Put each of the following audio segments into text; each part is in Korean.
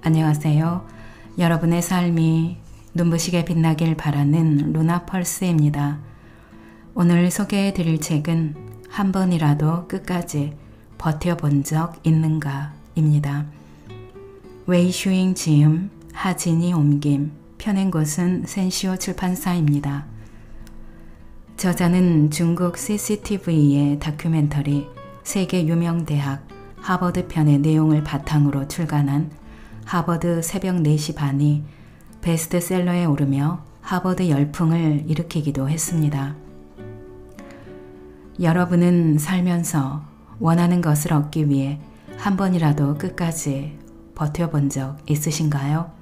안녕하세요. 여러분의 삶이 눈부시게 빛나길 바라는 루나펄스입니다. 오늘 소개해 드릴 책은 한 번이라도 끝까지 버텨본 적 있는가 입니다. 웨이슈잉 지음, 하진이 옮김, 펴낸 곳은 센시오 출판사입니다. 저자는 중국 CCTV의 다큐멘터리 세계 유명 대학 하버드 편의 내용을 바탕으로 출간한 하버드 새벽 4시 반이 베스트셀러에 오르며 하버드 열풍을 일으키기도 했습니다. 여러분은 살면서 원하는 것을 얻기 위해 한 번이라도 끝까지 버텨본 적 있으신가요?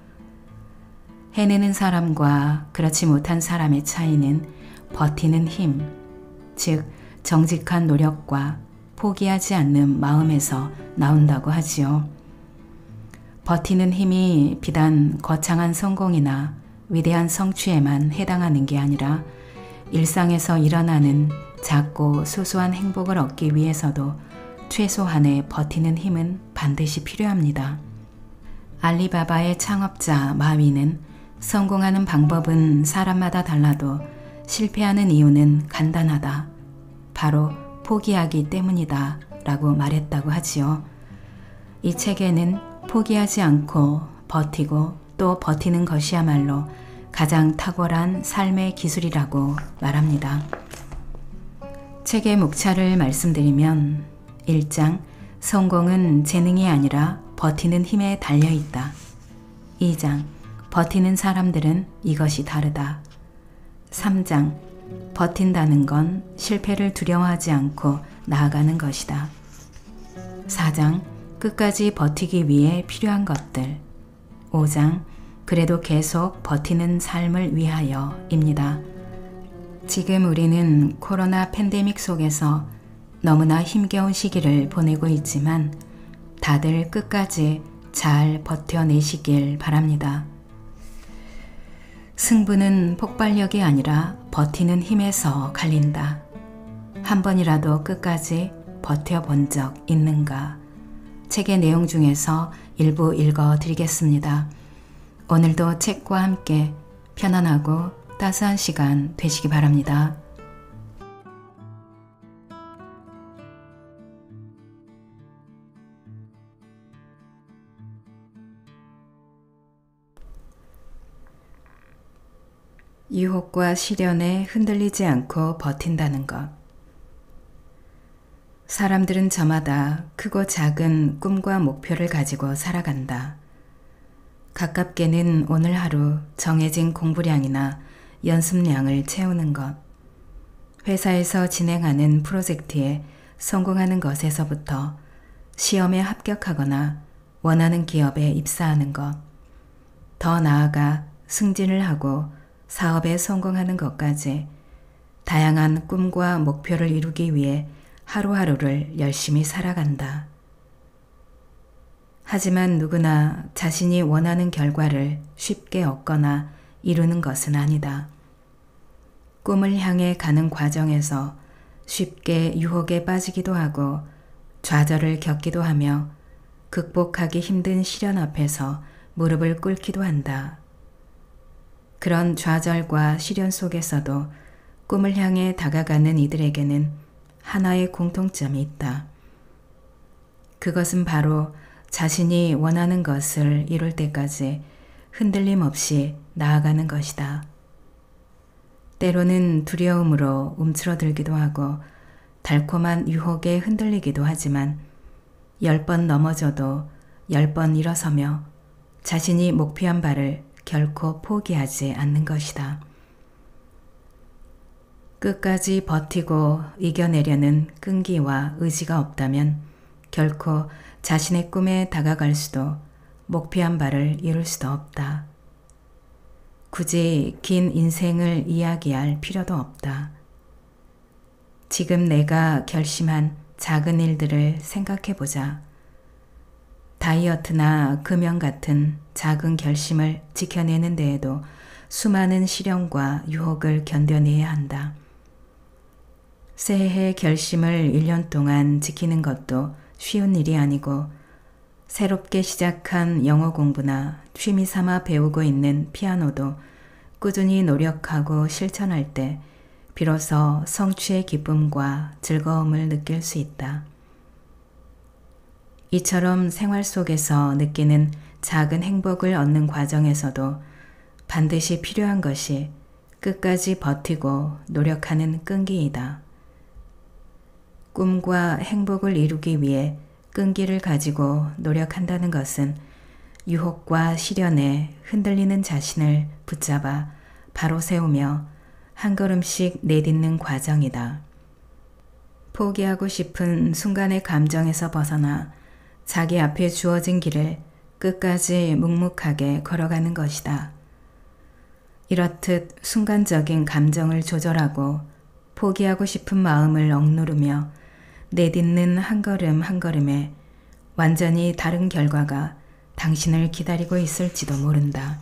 해내는 사람과 그렇지 못한 사람의 차이는 버티는 힘, 즉 정직한 노력과 포기하지 않는 마음에서 나온다고 하지요. 버티는 힘이 비단 거창한 성공이나 위대한 성취에만 해당하는 게 아니라 일상에서 일어나는 작고 소소한 행복을 얻기 위해서도 최소한의 버티는 힘은 반드시 필요합니다. 알리바바의 창업자 마위는 성공하는 방법은 사람마다 달라도 실패하는 이유는 간단하다. 바로 포기하기 때문이다 라고 말했다고 하지요. 이 책에는 포기하지 않고 버티고 또 버티는 것이야말로 가장 탁월한 삶의 기술이라고 말합니다. 책의 목차를 말씀드리면 1장 성공은 재능이 아니라 버티는 힘에 달려있다. 2장 버티는 사람들은 이것이 다르다. 3장 버틴다는 건 실패를 두려워하지 않고 나아가는 것이다. 4장 끝까지 버티기 위해 필요한 것들. 5장 그래도 계속 버티는 삶을 위하여입니다. 지금 우리는 코로나 팬데믹 속에서 너무나 힘겨운 시기를 보내고 있지만 다들 끝까지 잘 버텨내시길 바랍니다. 승부는 폭발력이 아니라 버티는 힘에서 갈린다. 한 번이라도 끝까지 버텨본 적 있는가? 책의 내용 중에서 일부 읽어드리겠습니다. 오늘도 책과 함께 편안하고 따스한 시간 되시기 바랍니다. 유혹과 시련에 흔들리지 않고 버틴다는 것. 사람들은 저마다 크고 작은 꿈과 목표를 가지고 살아간다. 가깝게는 오늘 하루 정해진 공부량이나 연습량을 채우는 것, 회사에서 진행하는 프로젝트에 성공하는 것에서부터 시험에 합격하거나 원하는 기업에 입사하는 것, 더 나아가 승진을 하고 사업에 성공하는 것까지 다양한 꿈과 목표를 이루기 위해 하루하루를 열심히 살아간다. 하지만 누구나 자신이 원하는 결과를 쉽게 얻거나 이루는 것은 아니다. 꿈을 향해 가는 과정에서 쉽게 유혹에 빠지기도 하고 좌절을 겪기도 하며 극복하기 힘든 시련 앞에서 무릎을 꿇기도 한다. 그런 좌절과 시련 속에서도 꿈을 향해 다가가는 이들에게는 하나의 공통점이 있다. 그것은 바로 자신이 원하는 것을 이룰 때까지 흔들림 없이 나아가는 것이다. 때로는 두려움으로 움츠러들기도 하고 달콤한 유혹에 흔들리기도 하지만 10번 넘어져도 10번 일어서며 자신이 목표한 바를 결코 포기하지 않는 것이다. 끝까지 버티고 이겨내려는 끈기와 의지가 없다면 결코 자신의 꿈에 다가갈 수도 목표한 바를 이룰 수도 없다. 굳이 긴 인생을 이야기할 필요도 없다. 지금 내가 결심한 작은 일들을 생각해보자. 다이어트나 금연 같은 작은 결심을 지켜내는 데에도 수많은 시련과 유혹을 견뎌내야 한다. 새해 결심을 1년 동안 지키는 것도 쉬운 일이 아니고 새롭게 시작한 영어 공부나 취미 삼아 배우고 있는 피아노도 꾸준히 노력하고 실천할 때 비로소 성취의 기쁨과 즐거움을 느낄 수 있다. 이처럼 생활 속에서 느끼는 작은 행복을 얻는 과정에서도 반드시 필요한 것이 끝까지 버티고 노력하는 끈기이다. 꿈과 행복을 이루기 위해 끈기를 가지고 노력한다는 것은 유혹과 시련에 흔들리는 자신을 붙잡아 바로 세우며 한 걸음씩 내딛는 과정이다. 포기하고 싶은 순간의 감정에서 벗어나 자기 앞에 주어진 길을 끝까지 묵묵하게 걸어가는 것이다. 이렇듯 순간적인 감정을 조절하고 포기하고 싶은 마음을 억누르며 내딛는 한 걸음 한 걸음에 완전히 다른 결과가 당신을 기다리고 있을지도 모른다.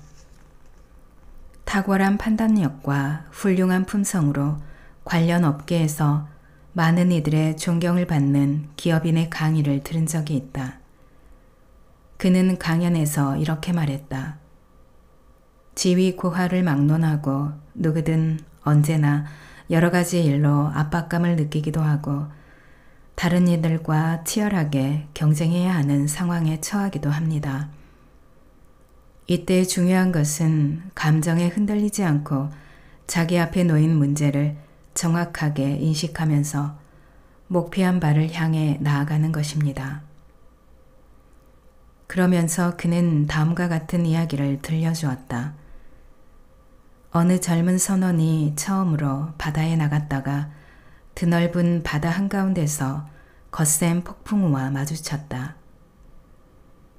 탁월한 판단력과 훌륭한 품성으로 관련 업계에서 많은 이들의 존경을 받는 기업인의 강의를 들은 적이 있다. 그는 강연에서 이렇게 말했다. 지위 고하를 막론하고 누구든 언제나 여러 가지 일로 압박감을 느끼기도 하고 다른 이들과 치열하게 경쟁해야 하는 상황에 처하기도 합니다. 이때 중요한 것은 감정에 흔들리지 않고 자기 앞에 놓인 문제를 정확하게 인식하면서 목표한 바를 향해 나아가는 것입니다. 그러면서 그는 다음과 같은 이야기를 들려주었다. 어느 젊은 선원이 처음으로 바다에 나갔다가 드넓은 바다 한가운데서 거센 폭풍우와 마주쳤다.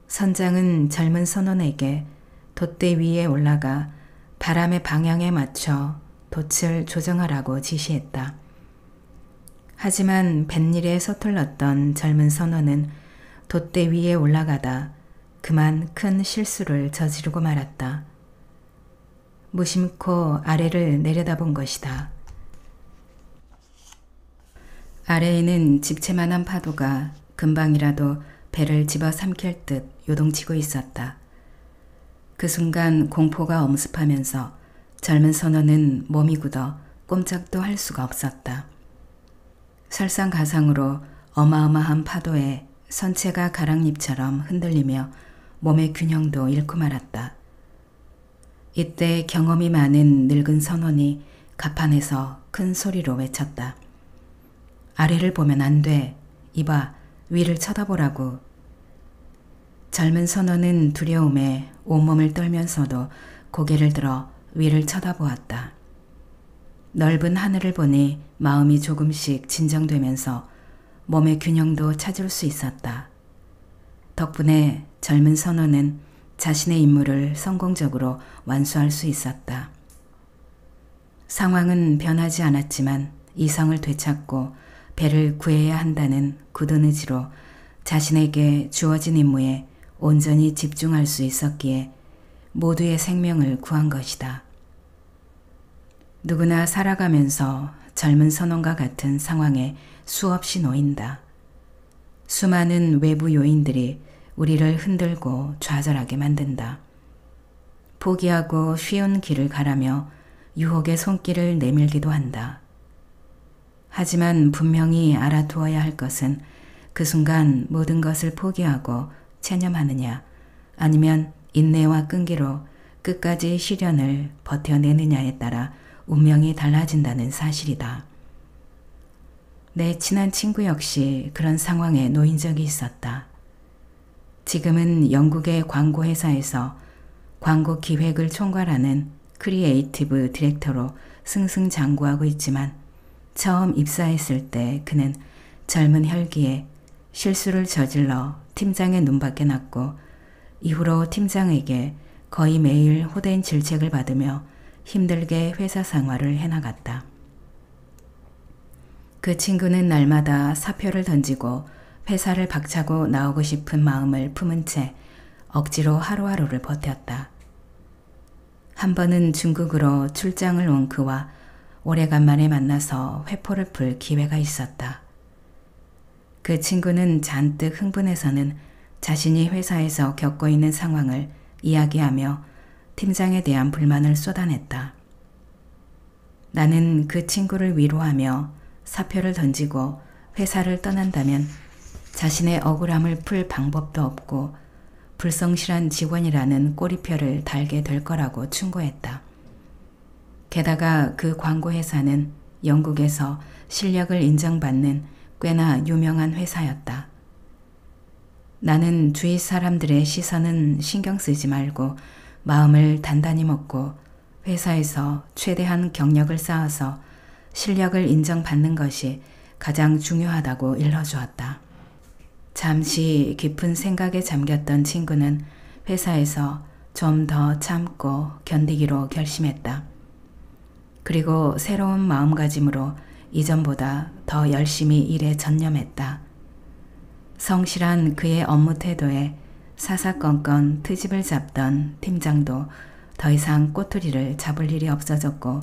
선장은 젊은 선원에게 돛대 위에 올라가 바람의 방향에 맞춰 돛을 조정하라고 지시했다. 하지만 뱃일에 서툴렀던 젊은 선원은 돛대 위에 올라가다 그만 큰 실수를 저지르고 말았다. 무심코 아래를 내려다본 것이다. 아래에는 집채만한 파도가 금방이라도 배를 집어삼킬 듯 요동치고 있었다. 그 순간 공포가 엄습하면서 젊은 선원은 몸이 굳어 꼼짝도 할 수가 없었다. 설상가상으로 어마어마한 파도에 선체가 가랑잎처럼 흔들리며 몸의 균형도 잃고 말았다. 이때 경험이 많은 늙은 선원이 갑판에서 큰 소리로 외쳤다. 아래를 보면 안 돼. 이봐, 위를 쳐다보라고. 젊은 선원은 두려움에 온몸을 떨면서도 고개를 들어 위를 쳐다보았다. 넓은 하늘을 보니 마음이 조금씩 진정되면서 몸의 균형도 찾을 수 있었다. 덕분에 젊은 선원은 자신의 임무를 성공적으로 완수할 수 있었다. 상황은 변하지 않았지만 이성을 되찾고 배를 구해야 한다는 굳은 의지로 자신에게 주어진 임무에 온전히 집중할 수 있었기에 모두의 생명을 구한 것이다. 누구나 살아가면서 젊은 선원과 같은 상황에 수없이 놓인다. 수많은 외부 요인들이 우리를 흔들고 좌절하게 만든다. 포기하고 쉬운 길을 가라며 유혹의 손길을 내밀기도 한다. 하지만 분명히 알아두어야 할 것은 그 순간 모든 것을 포기하고 체념하느냐 아니면 인내와 끈기로 끝까지 시련을 버텨내느냐에 따라 운명이 달라진다는 사실이다. 내 친한 친구 역시 그런 상황에 놓인 적이 있었다. 지금은 영국의 광고회사에서 광고 기획을 총괄하는 크리에이티브 디렉터로 승승장구하고 있지만 처음 입사했을 때 그는 젊은 혈기에 실수를 저질러 팀장의 눈밖에 났고 이후로 팀장에게 거의 매일 호된 질책을 받으며 힘들게 회사 생활을 해나갔다. 그 친구는 날마다 사표를 던지고 회사를 박차고 나오고 싶은 마음을 품은 채 억지로 하루하루를 버텼다. 한 번은 중국으로 출장을 온 그와 오래간만에 만나서 회포를 풀 기회가 있었다. 그 친구는 잔뜩 흥분해서는 자신이 회사에서 겪고 있는 상황을 이야기하며 팀장에 대한 불만을 쏟아냈다. 나는 그 친구를 위로하며 사표를 던지고 회사를 떠난다면 자신의 억울함을 풀 방법도 없고 불성실한 직원이라는 꼬리표를 달게 될 거라고 충고했다. 게다가 그 광고회사는 영국에서 실력을 인정받는 꽤나 유명한 회사였다. 나는 주위 사람들의 시선은 신경 쓰지 말고 마음을 단단히 먹고 회사에서 최대한 경력을 쌓아서 실력을 인정받는 것이 가장 중요하다고 일러주었다. 잠시 깊은 생각에 잠겼던 친구는 회사에서 좀 더 참고 견디기로 결심했다. 그리고 새로운 마음가짐으로 이전보다 더 열심히 일에 전념했다. 성실한 그의 업무 태도에 사사건건 트집을 잡던 팀장도 더 이상 꼬투리를 잡을 일이 없어졌고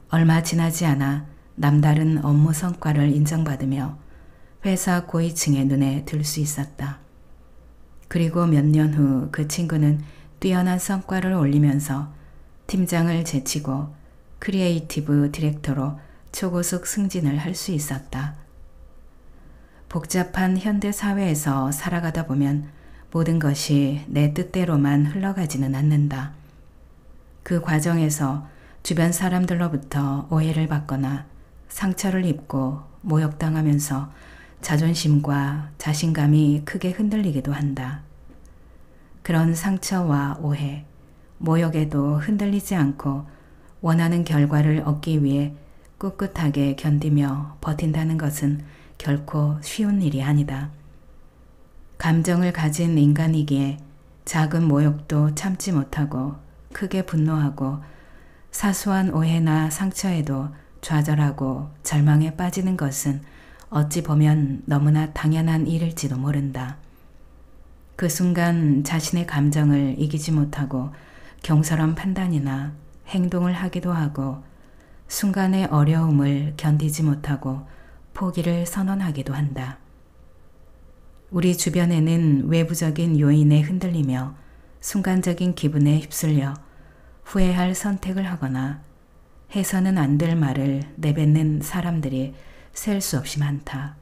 얼마 지나지 않아 남다른 업무 성과를 인정받으며 회사 고위층의 눈에 들 수 있었다. 그리고 몇 년 후 그 친구는 뛰어난 성과를 올리면서 팀장을 제치고 크리에이티브 디렉터로 초고속 승진을 할 수 있었다. 복잡한 현대 사회에서 살아가다 보면 모든 것이 내 뜻대로만 흘러가지는 않는다. 그 과정에서 주변 사람들로부터 오해를 받거나 상처를 입고 모욕당하면서 자존심과 자신감이 크게 흔들리기도 한다. 그런 상처와 오해, 모욕에도 흔들리지 않고 원하는 결과를 얻기 위해 꿋꿋하게 견디며 버틴다는 것은 결코 쉬운 일이 아니다. 감정을 가진 인간이기에 작은 모욕도 참지 못하고 크게 분노하고 사소한 오해나 상처에도 좌절하고 절망에 빠지는 것은 어찌 보면 너무나 당연한 일일지도 모른다. 그 순간 자신의 감정을 이기지 못하고 경솔한 판단이나 행동을 하기도 하고 순간의 어려움을 견디지 못하고 포기를 선언하기도 한다. 우리 주변에는 외부적인 요인에 흔들리며 순간적인 기분에 휩쓸려 후회할 선택을 하거나 해서는 안 될 말을 내뱉는 사람들이 셀 수 없이 많다.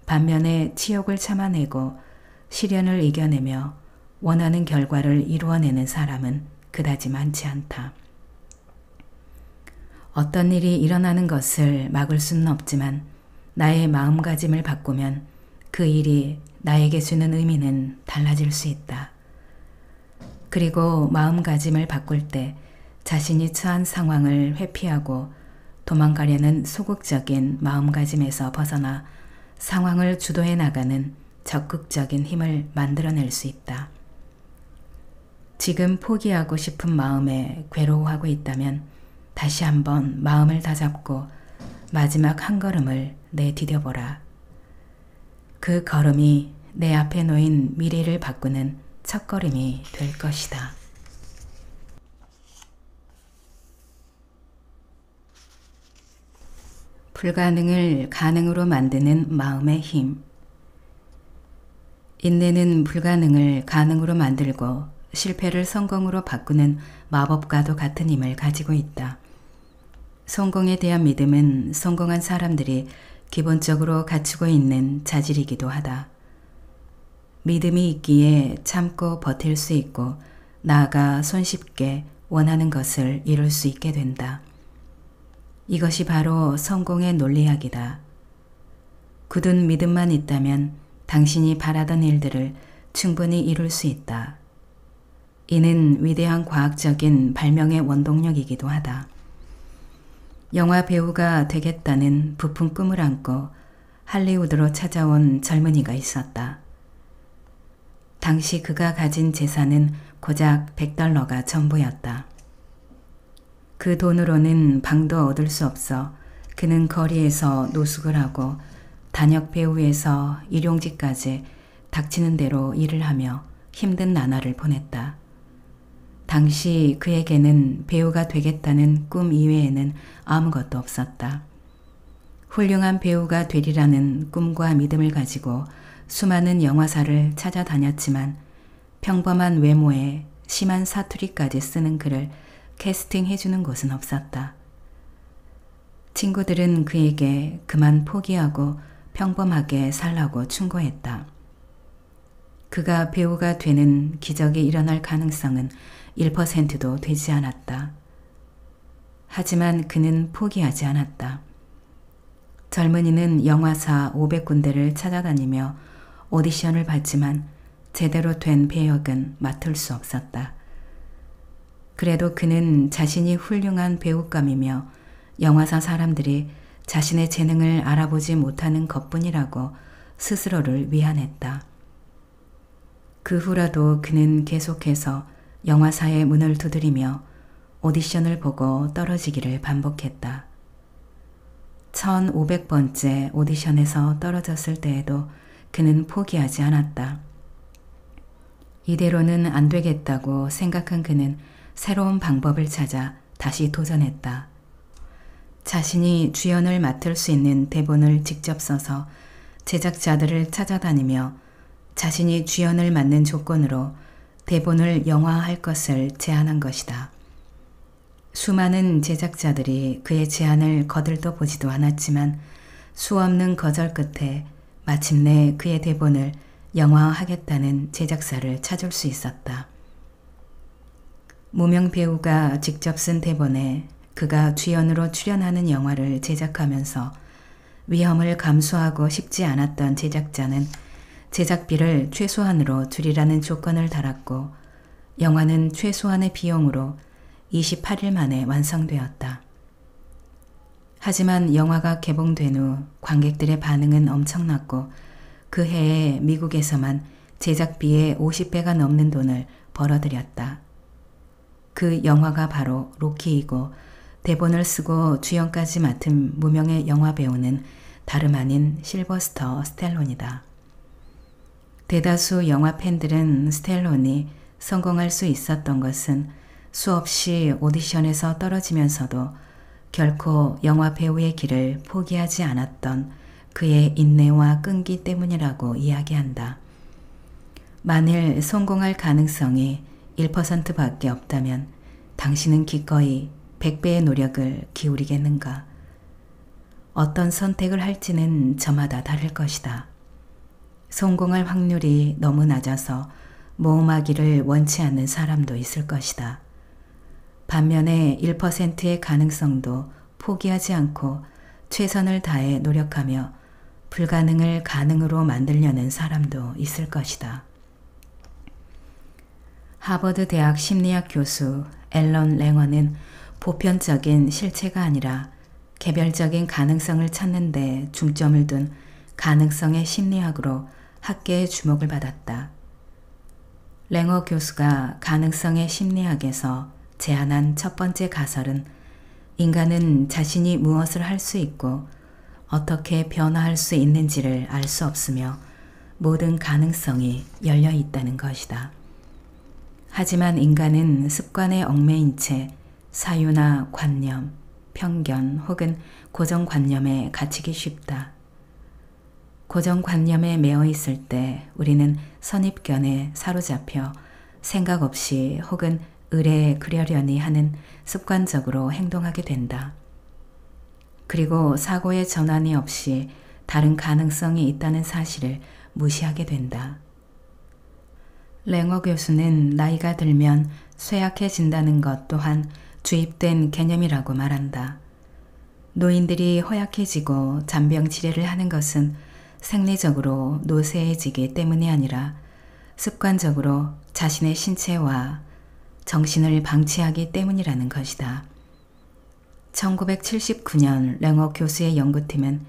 반면에 치욕을 참아내고 시련을 이겨내며 원하는 결과를 이루어내는 사람은 그다지 많지 않다. 어떤 일이 일어나는 것을 막을 수는 없지만 나의 마음가짐을 바꾸면 그 일이 나에게 주는 의미는 달라질 수 있다. 그리고 마음가짐을 바꿀 때 자신이 처한 상황을 회피하고 도망가려는 소극적인 마음가짐에서 벗어나 상황을 주도해 나가는 적극적인 힘을 만들어낼 수 있다. 지금 포기하고 싶은 마음에 괴로워하고 있다면 다시 한번 마음을 다잡고 마지막 한 걸음을 내디뎌보라. 그 걸음이 내 앞에 놓인 미래를 바꾸는 첫걸음이 될 것이다. 불가능을 가능으로 만드는 마음의 힘. 인내는 불가능을 가능으로 만들고 실패를 성공으로 바꾸는 마법과도 같은 힘을 가지고 있다. 성공에 대한 믿음은 성공한 사람들이 기본적으로 갖추고 있는 자질이기도 하다. 믿음이 있기에 참고 버틸 수 있고 나아가 손쉽게 원하는 것을 이룰 수 있게 된다. 이것이 바로 성공의 논리학이다. 굳은 믿음만 있다면 당신이 바라던 일들을 충분히 이룰 수 있다. 이는 위대한 과학적인 발명의 원동력이기도 하다. 영화 배우가 되겠다는 부푼 꿈을 안고 할리우드로 찾아온 젊은이가 있었다. 당시 그가 가진 재산은 고작 $100가 전부였다. 그 돈으로는 방도 얻을 수 없어 그는 거리에서 노숙을 하고 단역 배우에서 일용직까지 닥치는 대로 일을 하며 힘든 나날을 보냈다. 당시 그에게는 배우가 되겠다는 꿈 이외에는 아무것도 없었다. 훌륭한 배우가 되리라는 꿈과 믿음을 가지고 수많은 영화사를 찾아다녔지만 평범한 외모에 심한 사투리까지 쓰는 그를 캐스팅해주는 곳은 없었다. 친구들은 그에게 그만 포기하고 평범하게 살라고 충고했다. 그가 배우가 되는 기적이 일어날 가능성은 1%도 되지 않았다. 하지만 그는 포기하지 않았다. 젊은이는 영화사 500군데를 찾아다니며 오디션을 봤지만 제대로 된 배역은 맡을 수 없었다. 그래도 그는 자신이 훌륭한 배우감이며 영화사 사람들이 자신의 재능을 알아보지 못하는 것뿐이라고 스스로를 위안했다. 그 후라도 그는 계속해서 영화사의 문을 두드리며 오디션을 보고 떨어지기를 반복했다. 1500번째 오디션에서 떨어졌을 때에도 그는 포기하지 않았다. 이대로는 안 되겠다고 생각한 그는 새로운 방법을 찾아 다시 도전했다. 자신이 주연을 맡을 수 있는 대본을 직접 써서 제작자들을 찾아다니며 자신이 주연을 맡는 조건으로 대본을 영화화할 것을 제안한 것이다. 수많은 제작자들이 그의 제안을 거들떠 보지도 않았지만 수없는 거절 끝에 마침내 그의 대본을 영화화하겠다는 제작사를 찾을 수 있었다. 무명 배우가 직접 쓴 대본에 그가 주연으로 출연하는 영화를 제작하면서 위험을 감수하고 싶지 않았던 제작자는 제작비를 최소한으로 줄이라는 조건을 달았고 영화는 최소한의 비용으로 28일 만에 완성되었다. 하지만 영화가 개봉된 후 관객들의 반응은 엄청났고 그 해에 미국에서만 제작비의 50배가 넘는 돈을 벌어들였다. 그 영화가 바로 로키이고 대본을 쓰고 주연까지 맡은 무명의 영화배우는 다름 아닌 실버스터 스텔론이다. 대다수 영화 팬들은 스텔론이 성공할 수 있었던 것은 수없이 오디션에서 떨어지면서도 결코 영화 배우의 길을 포기하지 않았던 그의 인내와 끈기 때문이라고 이야기한다. 만일 성공할 가능성이 1%밖에 없다면 당신은 기꺼이 100배의 노력을 기울이겠는가? 어떤 선택을 할지는 저마다 다를 것이다. 성공할 확률이 너무 낮아서 모험하기를 원치 않는 사람도 있을 것이다. 반면에 1%의 가능성도 포기하지 않고 최선을 다해 노력하며 불가능을 가능으로 만들려는 사람도 있을 것이다. 하버드 대학 심리학 교수 앨런 랭어는 보편적인 실체가 아니라 개별적인 가능성을 찾는 데 중점을 둔 가능성의 심리학으로 학계의 주목을 받았다. 랭어 교수가 가능성의 심리학에서 제안한 첫 번째 가설은 인간은 자신이 무엇을 할 수 있고 어떻게 변화할 수 있는지를 알 수 없으며 모든 가능성이 열려 있다는 것이다. 하지만 인간은 습관에 얽매인 채 사유나 관념, 편견 혹은 고정관념에 갇히기 쉽다. 고정관념에 매어 있을 때 우리는 선입견에 사로잡혀 생각 없이 혹은 의뢰에 그려려니 하는 습관적으로 행동하게 된다. 그리고 사고의 전환이 없이 다른 가능성이 있다는 사실을 무시하게 된다. 랭어 교수는 나이가 들면 쇠약해진다는 것 또한 주입된 개념이라고 말한다. 노인들이 허약해지고 잔병 치레를 하는 것은 생리적으로 노쇠해지기 때문이 아니라 습관적으로 자신의 신체와 정신을 방치하기 때문이라는 것이다. 1979년 랭어 교수의 연구팀은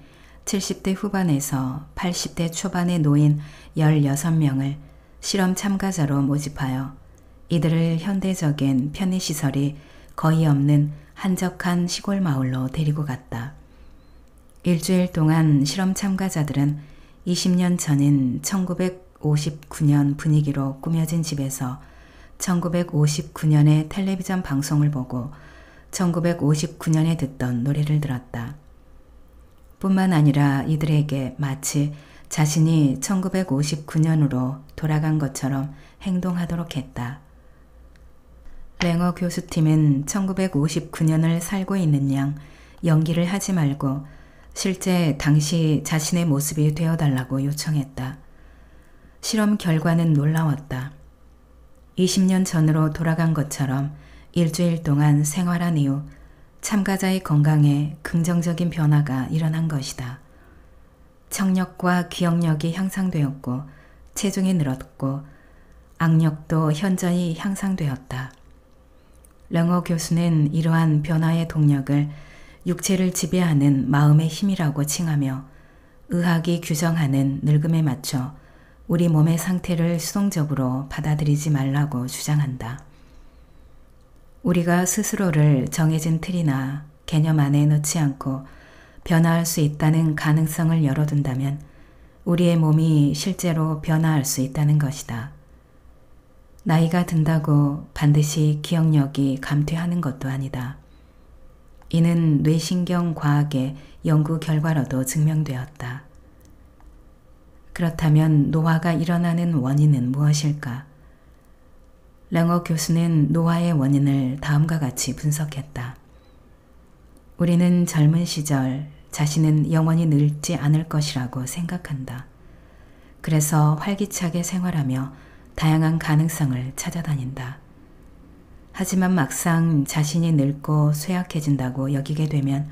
70대 후반에서 80대 초반의 노인 16명을 실험 참가자로 모집하여 이들을 현대적인 편의시설이 거의 없는 한적한 시골 마을로 데리고 갔다. 일주일 동안 실험 참가자들은 20년 전인 1959년 분위기로 꾸며진 집에서 1959년의 텔레비전 방송을 보고 1959년에 듣던 노래를 들었다. 뿐만 아니라 이들에게 마치 자신이 1959년으로 돌아간 것처럼 행동하도록 했다. 랭어 교수팀은 1959년을 살고 있는 양 연기를 하지 말고 실제 당시 자신의 모습이 되어달라고 요청했다. 실험 결과는 놀라웠다. 20년 전으로 돌아간 것처럼 일주일 동안 생활한 이후 참가자의 건강에 긍정적인 변화가 일어난 것이다. 청력과 기억력이 향상되었고 체중이 늘었고 악력도 현저히 향상되었다. 랭어 교수는 이러한 변화의 동력을 육체를 지배하는 마음의 힘이라고 칭하며 의학이 규정하는 늙음에 맞춰 우리 몸의 상태를 수동적으로 받아들이지 말라고 주장한다. 우리가 스스로를 정해진 틀이나 개념 안에 넣지 않고 변화할 수 있다는 가능성을 열어둔다면 우리의 몸이 실제로 변화할 수 있다는 것이다. 나이가 든다고 반드시 기억력이 감퇴하는 것도 아니다. 이는 뇌신경 과학의 연구 결과로도 증명되었다. 그렇다면 노화가 일어나는 원인은 무엇일까? 랭어 교수는 노화의 원인을 다음과 같이 분석했다. 우리는 젊은 시절 자신은 영원히 늙지 않을 것이라고 생각한다. 그래서 활기차게 생활하며 다양한 가능성을 찾아다닌다. 하지만 막상 자신이 늙고 쇠약해진다고 여기게 되면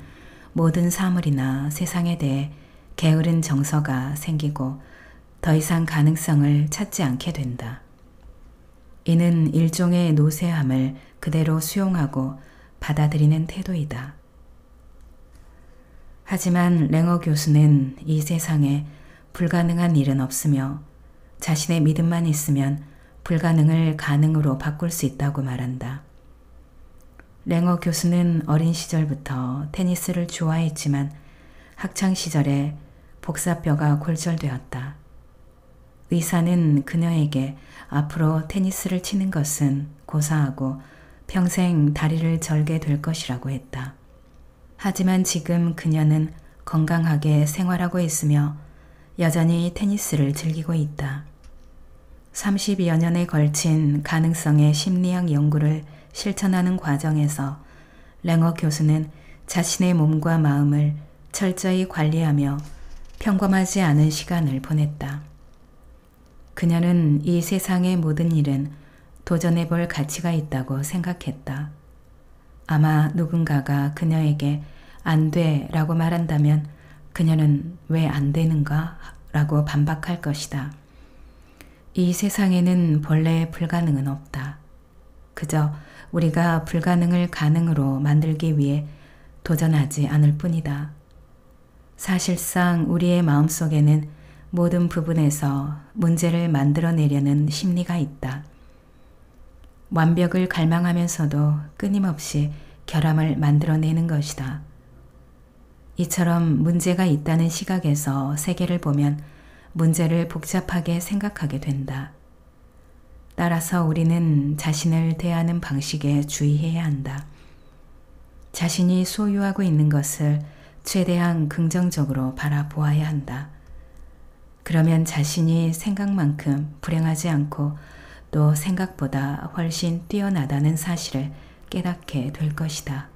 모든 사물이나 세상에 대해 게으른 정서가 생기고 더 이상 가능성을 찾지 않게 된다. 이는 일종의 노쇠함을 그대로 수용하고 받아들이는 태도이다. 하지만 랭어 교수는 이 세상에 불가능한 일은 없으며 자신의 믿음만 있으면 불가능을 가능으로 바꿀 수 있다고 말한다. 랭어 교수는 어린 시절부터 테니스를 좋아했지만 학창시절에 복사뼈가 골절되었다. 의사는 그녀에게 앞으로 테니스를 치는 것은 고사하고 평생 다리를 절게 될 것이라고 했다. 하지만 지금 그녀는 건강하게 생활하고 있으며 여전히 테니스를 즐기고 있다. 30여 년에 걸친 가능성의 심리학 연구를 실천하는 과정에서 랭어 교수는 자신의 몸과 마음을 철저히 관리하며 평범하지 않은 시간을 보냈다. 그녀는 이 세상의 모든 일은 도전해 볼 가치가 있다고 생각했다. 아마 누군가가 그녀에게 안 돼 라고 말한다면 그녀는 왜 안 되는가 라고 반박할 것이다. 이 세상에는 본래 불가능은 없다. 그저 우리가 불가능을 가능으로 만들기 위해 도전하지 않을 뿐이다. 사실상 우리의 마음속에는 모든 부분에서 문제를 만들어내려는 심리가 있다. 완벽을 갈망하면서도 끊임없이 결함을 만들어내는 것이다. 이처럼 문제가 있다는 시각에서 세계를 보면 문제를 복잡하게 생각하게 된다. 따라서 우리는 자신을 대하는 방식에 주의해야 한다. 자신이 소유하고 있는 것을 최대한 긍정적으로 바라보아야 한다. 그러면 자신이 생각만큼 불행하지 않고 또 생각보다 훨씬 뛰어나다는 사실을 깨닫게 될 것이다.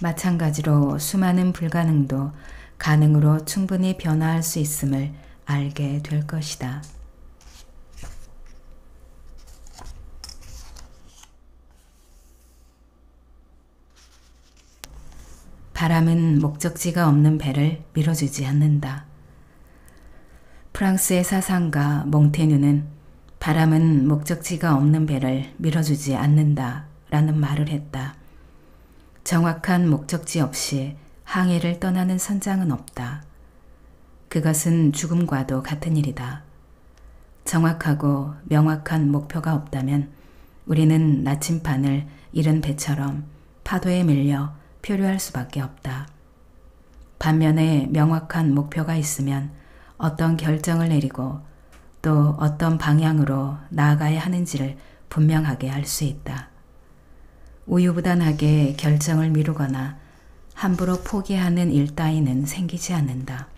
마찬가지로 수많은 불가능도 가능으로 충분히 변화할 수 있음을 알게 될 것이다. 바람은 목적지가 없는 배를 밀어주지 않는다. 프랑스의 사상가 몽테뉴는 바람은 목적지가 없는 배를 밀어주지 않는다 라는 말을 했다. 정확한 목적지 없이 항해를 떠나는 선장은 없다. 그것은 죽음과도 같은 일이다. 정확하고 명확한 목표가 없다면 우리는 나침판을 잃은 배처럼 파도에 밀려 표류할 수밖에 없다. 반면에 명확한 목표가 있으면 어떤 결정을 내리고 또 어떤 방향으로 나아가야 하는지를 분명하게 알 수 있다. 우유부단하게 결정을 미루거나 함부로 포기하는 일 따위는 생기지 않는다.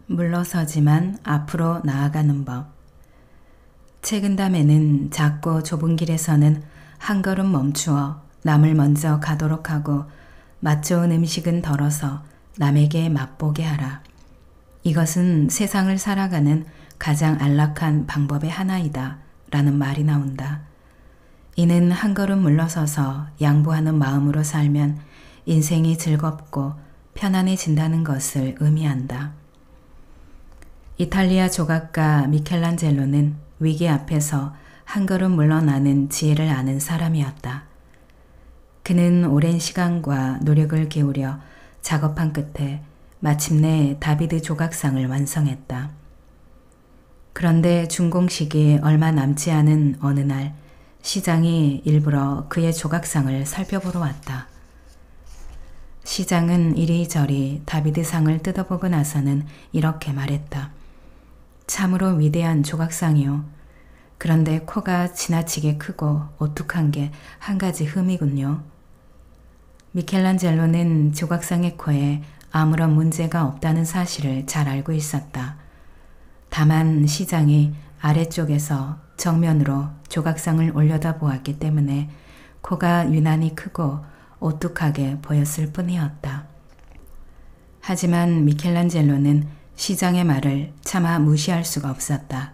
물러서지만 앞으로 나아가는 법. 책은담에는 작고 좁은 길에서는 한 걸음 멈추어 남을 먼저 가도록 하고 맛 좋은 음식은 덜어서 남에게 맛보게 하라. 이것은 세상을 살아가는 가장 안락한 방법의 하나이다 라는 말이 나온다. 이는 한 걸음 물러서서 양보하는 마음으로 살면 인생이 즐겁고 편안해진다는 것을 의미한다. 이탈리아 조각가 미켈란젤로는 위기 앞에서 한 걸음 물러나는 지혜를 아는 사람이었다. 그는 오랜 시간과 노력을 기울여 작업한 끝에 마침내 다비드 조각상을 완성했다. 그런데 준공식이 얼마 남지 않은 어느 날 시장이 일부러 그의 조각상을 살펴보러 왔다. 시장은 이리저리 다비드상을 뜯어보고 나서는 이렇게 말했다. 참으로 위대한 조각상이요. 그런데 코가 지나치게 크고 오뚝한 게 한 가지 흠이군요. 미켈란젤로는 조각상의 코에 아무런 문제가 없다는 사실을 잘 알고 있었다. 다만 시장이 아래쪽에서 정면으로 조각상을 올려다보았기 때문에 코가 유난히 크고 오뚝하게 보였을 뿐이었다. 하지만 미켈란젤로는 시장의 말을 차마 무시할 수가 없었다.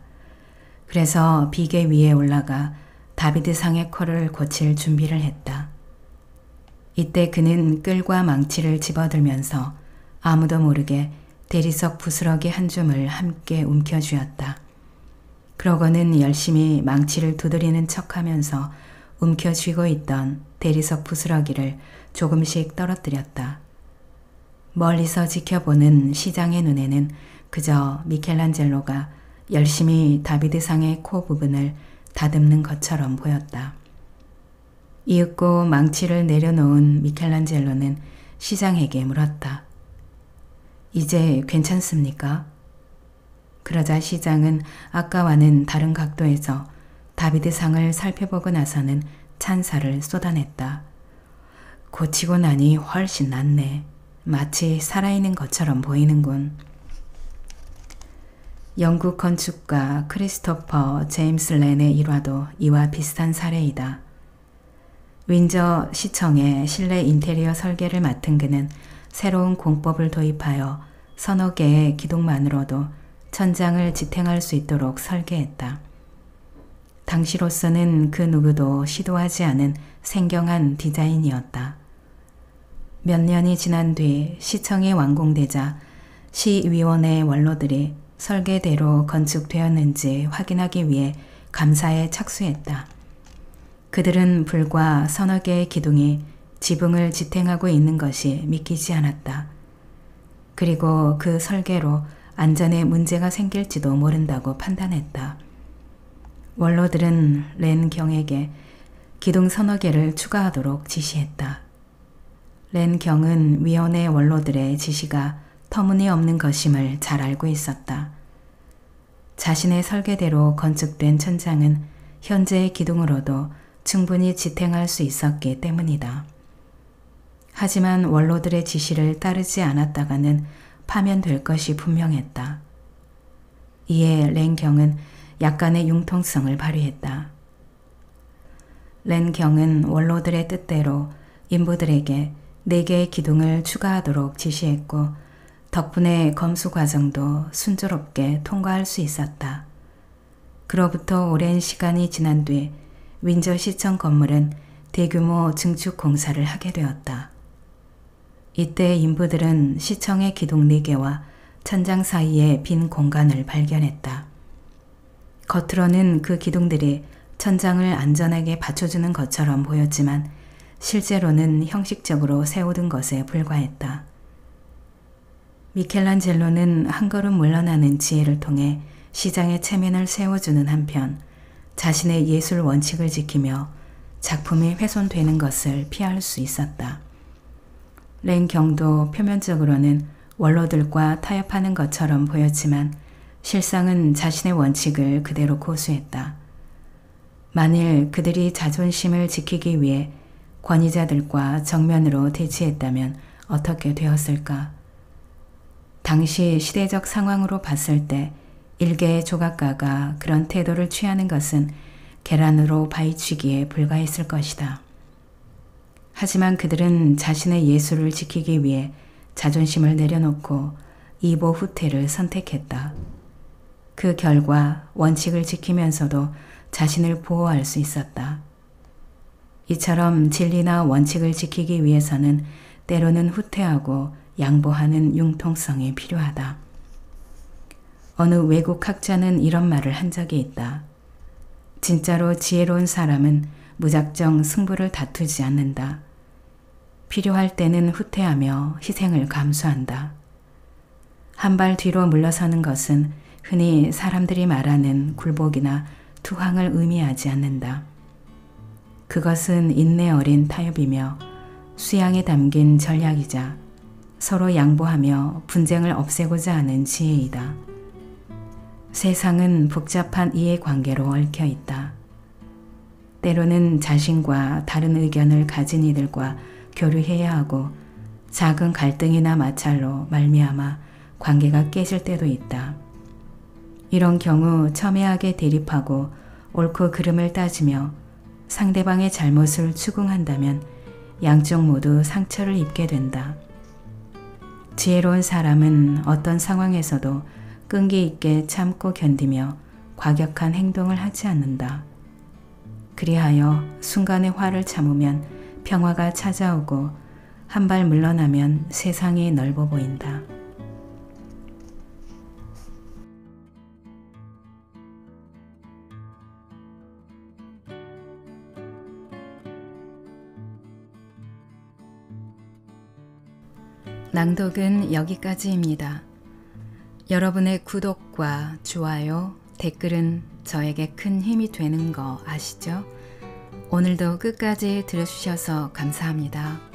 그래서 비계 위에 올라가 다비드상의 코를 고칠 준비를 했다. 이때 그는 끌과 망치를 집어들면서 아무도 모르게 대리석 부스러기 한 줌을 함께 움켜쥐었다. 그러고는 열심히 망치를 두드리는 척하면서 움켜쥐고 있던 대리석 부스러기를 조금씩 떨어뜨렸다. 멀리서 지켜보는 시장의 눈에는 그저 미켈란젤로가 열심히 다비드상의 코 부분을 다듬는 것처럼 보였다. 이윽고 망치를 내려놓은 미켈란젤로는 시장에게 물었다. 이제 괜찮습니까? 그러자 시장은 아까와는 다른 각도에서 다비드상을 살펴보고 나서는 찬사를 쏟아냈다. 고치고 나니 훨씬 낫네. 마치 살아있는 것처럼 보이는군. 영국 건축가 크리스토퍼 제임스 렌의 일화도 이와 비슷한 사례이다. 윈저 시청의 실내 인테리어 설계를 맡은 그는 새로운 공법을 도입하여 서너 개의 기둥만으로도 천장을 지탱할 수 있도록 설계했다. 당시로서는 그 누구도 시도하지 않은 생경한 디자인이었다. 몇 년이 지난 뒤 시청이 완공되자 시위원회 원로들이 설계대로 건축되었는지 확인하기 위해 감사에 착수했다. 그들은 불과 서너 개의 기둥이 지붕을 지탱하고 있는 것이 믿기지 않았다. 그리고 그 설계로 안전에 문제가 생길지도 모른다고 판단했다. 원로들은 렌 경에게 기둥 서너 개를 추가하도록 지시했다. 렌 경은 위원회 원로들의 지시가 터무니없는 것임을 잘 알고 있었다. 자신의 설계대로 건축된 천장은 현재의 기둥으로도 충분히 지탱할 수 있었기 때문이다. 하지만 원로들의 지시를 따르지 않았다가는 파면될 것이 분명했다. 이에 렌 경은 약간의 융통성을 발휘했다. 렌 경은 원로들의 뜻대로 인부들에게 4개의 기둥을 추가하도록 지시했고 덕분에 검수 과정도 순조롭게 통과할 수 있었다. 그로부터 오랜 시간이 지난 뒤 윈저 시청 건물은 대규모 증축 공사를 하게 되었다. 이때 인부들은 시청의 기둥 4개와 천장 사이에 빈 공간을 발견했다. 겉으로는 그 기둥들이 천장을 안전하게 받쳐주는 것처럼 보였지만 실제로는 형식적으로 세워둔 것에 불과했다. 미켈란젤로는 한 걸음 물러나는 지혜를 통해 시장의 체면을 세워주는 한편 자신의 예술 원칙을 지키며 작품이 훼손되는 것을 피할 수 있었다. 렌 경도 표면적으로는 원로들과 타협하는 것처럼 보였지만 실상은 자신의 원칙을 그대로 고수했다. 만일 그들이 자존심을 지키기 위해 권위자들과 정면으로 대치했다면 어떻게 되었을까? 당시 시대적 상황으로 봤을 때 일개의 조각가가 그런 태도를 취하는 것은 계란으로 바위치기에 불과했을 것이다. 하지만 그들은 자신의 예술을 지키기 위해 자존심을 내려놓고 이보 후퇴를 선택했다. 그 결과 원칙을 지키면서도 자신을 보호할 수 있었다. 이처럼 진리나 원칙을 지키기 위해서는 때로는 후퇴하고 양보하는 융통성이 필요하다. 어느 외국 학자는 이런 말을 한 적이 있다. 진짜로 지혜로운 사람은 무작정 승부를 다투지 않는다. 필요할 때는 후퇴하며 희생을 감수한다. 한 발 뒤로 물러서는 것은 흔히 사람들이 말하는 굴복이나 투항을 의미하지 않는다. 그것은 인내 어린 타협이며 수양에 담긴 전략이자 서로 양보하며 분쟁을 없애고자 하는 지혜이다. 세상은 복잡한 이해관계로 얽혀 있다. 때로는 자신과 다른 의견을 가진 이들과 교류해야 하고 작은 갈등이나 마찰로 말미암아 관계가 깨질 때도 있다. 이런 경우 첨예하게 대립하고 옳고 그름을 따지며 상대방의 잘못을 추궁한다면 양쪽 모두 상처를 입게 된다. 지혜로운 사람은 어떤 상황에서도 끈기 있게 참고 견디며 과격한 행동을 하지 않는다. 그리하여 순간의 화를 참으면 평화가 찾아오고 한 발 물러나면 세상이 넓어 보인다. 낭독은 여기까지입니다. 여러분의 구독과 좋아요, 댓글은 저에게 큰 힘이 되는 거 아시죠? 오늘도 끝까지 들어주셔서 감사합니다.